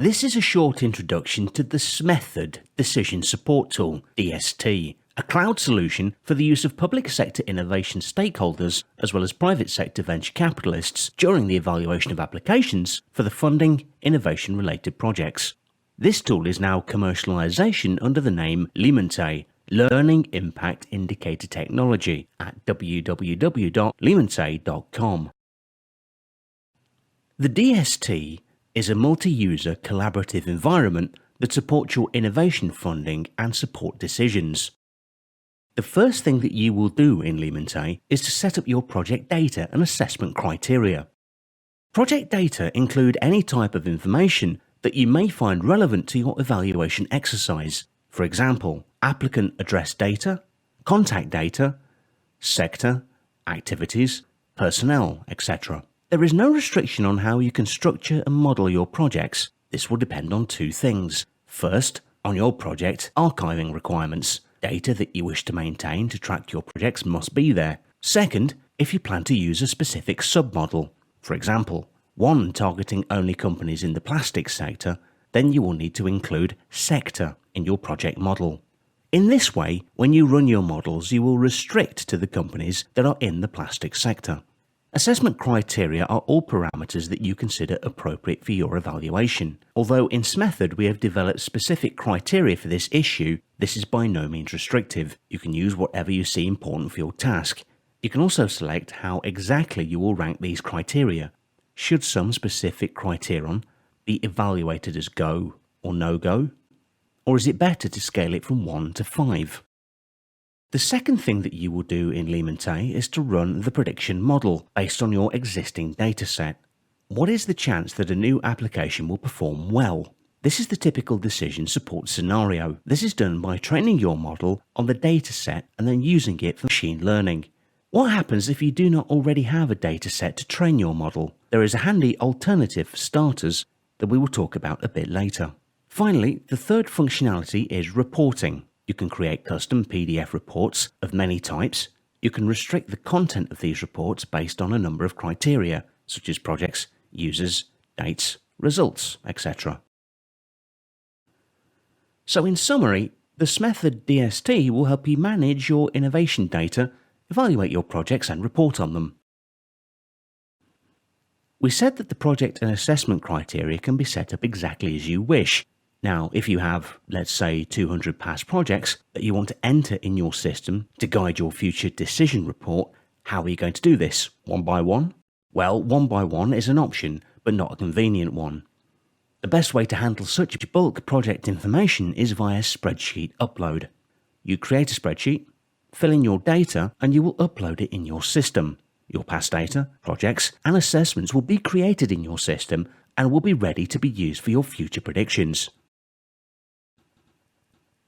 This is a short introduction to the SMETHOD Decision Support Tool, DST, a cloud solution for the use of public sector innovation stakeholders as well as private sector venture capitalists during the evaluation of applications for the funding innovation-related projects. This tool is now commercialization under the name LIMINTE, Learning Impact Indicator Technology, at www.liminte.com. The DST is a multi-user collaborative environment that supports your innovation funding and support decisions. The first thing that you will do in LIMINTE is to set up your project data and assessment criteria. Project data include any type of information that you may find relevant to your evaluation exercise. For example, applicant address data, contact data, sector, activities, personnel, etc. There is no restriction on how you can structure and model your projects. This will depend on two things. First, on your project archiving requirements. Data that you wish to maintain to track your projects must be there. Second, if you plan to use a specific submodel. For example, one targeting only companies in the plastics sector, then you will need to include sector in your project model. In this way, when you run your models, you will restrict to the companies that are in the plastics sector. Assessment criteria are all parameters that you consider appropriate for your evaluation. Although in SMETHOD we have developed specific criteria for this issue, this is by no means restrictive. You can use whatever you see important for your task. You can also select how exactly you will rank these criteria. Should some specific criterion be evaluated as go or no go? Or is it better to scale it from 1 to 5? The second thing that you will do in LIMINTE is to run the prediction model based on your existing dataset. What is the chance that a new application will perform well? This is the typical decision support scenario. This is done by training your model on the dataset and then using it for machine learning. What happens if you do not already have a dataset to train your model? There is a handy alternative for starters that we will talk about a bit later. Finally, the third functionality is reporting. You can create custom PDF reports of many types. You can restrict the content of these reports based on a number of criteria, such as projects, users, dates, results, etc. So in summary, the SMETHOD DST will help you manage your innovation data, evaluate your projects and report on them. We said that the project and assessment criteria can be set up exactly as you wish. Now, if you have, let's say, 200 past projects that you want to enter in your system to guide your future decision report, how are you going to do this? One by one? Well, one by one is an option, but not a convenient one. The best way to handle such bulk project information is via spreadsheet upload. You create a spreadsheet, fill in your data, and you will upload it in your system. Your past data, projects, and assessments will be created in your system and will be ready to be used for your future predictions.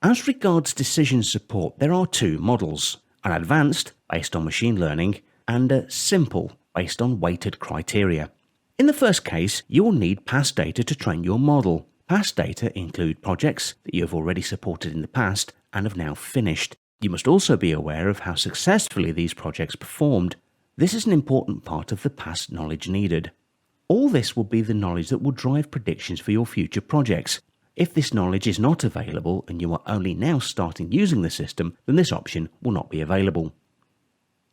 As regards decision support, there are two models, an advanced, based on machine learning, and a simple, based on weighted criteria. In the first case, you will need past data to train your model. Past data include projects that you have already supported in the past and have now finished. You must also be aware of how successfully these projects performed. This is an important part of the past knowledge needed. All this will be the knowledge that will drive predictions for your future projects. If this knowledge is not available and you are only now starting using the system, then this option will not be available.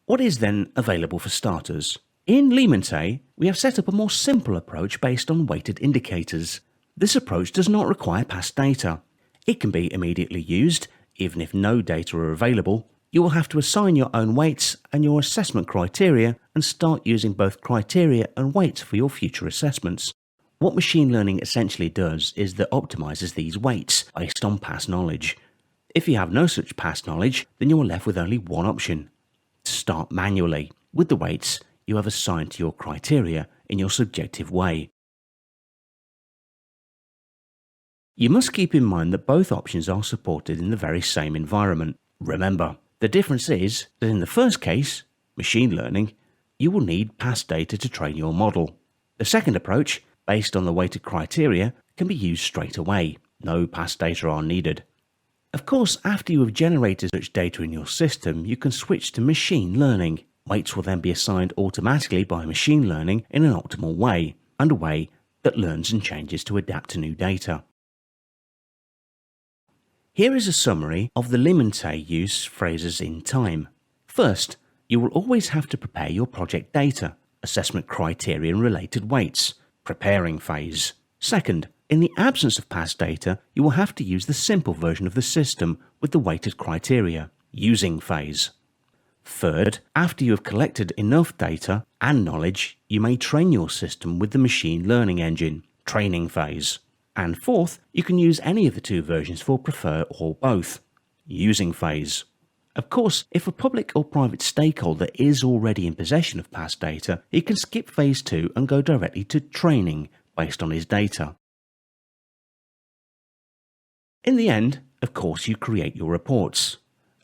What is then available for starters? In LIMINTE, we have set up a more simple approach based on weighted indicators. This approach does not require past data. It can be immediately used, even if no data are available. You will have to assign your own weights and your assessment criteria and start using both criteria and weights for your future assessments. What machine learning essentially does is that optimizes these weights based on past knowledge. If you have no such past knowledge, then you are left with only one option: to start manually with the weights you have assigned to your criteria in your subjective way. You must keep in mind that both options are supported in the very same environment. Remember, the difference is that in the first case, machine learning, you will need past data to train your model. The second approach, based on the weighted criteria, can be used straight away. No past data are needed. Of course, after you have generated such data in your system, you can switch to machine learning. Weights will then be assigned automatically by machine learning in an optimal way, and away that learns and changes to adapt to new data. Here is a summary of the Limente use phrases in time. First, you will always have to prepare your project data, assessment criteria and related weights, preparing phase. Second, in the absence of past data, you will have to use the simple version of the system with the weighted criteria, using phase. Third, after you have collected enough data and knowledge, you may train your system with the machine learning engine, training phase. And fourth, you can use any of the two versions for prefer or both, using phase. Of course, if a public or private stakeholder is already in possession of past data, he can skip phase 2 and go directly to training based on his data. In the end, of course, you create your reports.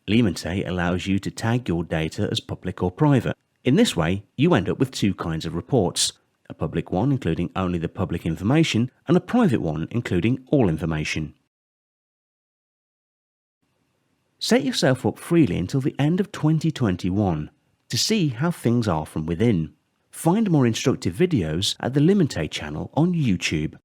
Limente allows you to tag your data as public or private. In this way, you end up with two kinds of reports, a public one including only the public information and a private one including all information. Set yourself up freely until the end of 2021 to see how things are from within. Find more instructive videos at the Limente channel on YouTube.